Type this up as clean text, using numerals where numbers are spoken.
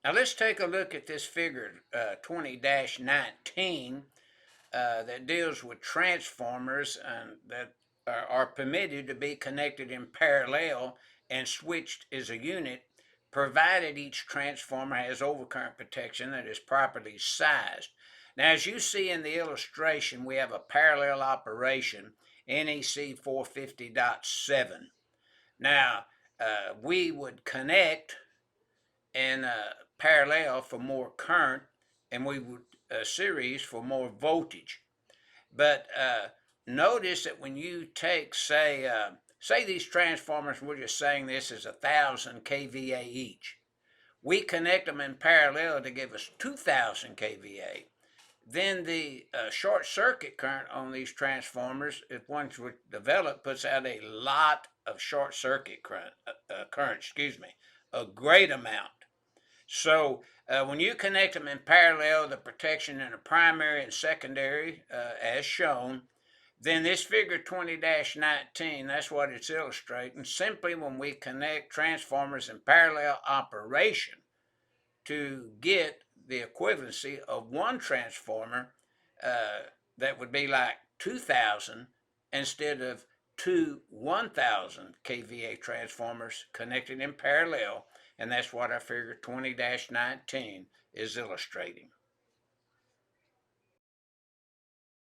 Now let's take a look at this figure 20-19 that deals with transformers that are permitted to be connected in parallel and switched as a unit, provided each transformer has overcurrent protection that is properly sized. Now, as you see in the illustration, we have a parallel operation, NEC 450.7. Now, we would connect in parallel for more current, and we would series for more voltage. But notice that when you take, say these transformers, we're just saying this is 1,000 kVA each. We connect them in parallel to give us 2,000 kVA. Then the short circuit current on these transformers, if once developed, puts out a lot of short circuit current, a great amount. So when you connect them in parallel, the protection in the primary and secondary, as shown, then this figure 20-19, that's what it's illustrating. Simply when we connect transformers in parallel operation to get the equivalency of one transformer, that would be like 2,000 instead of two 1,000 kVA transformers connected in parallel, and that's what our figure 20-19 is illustrating.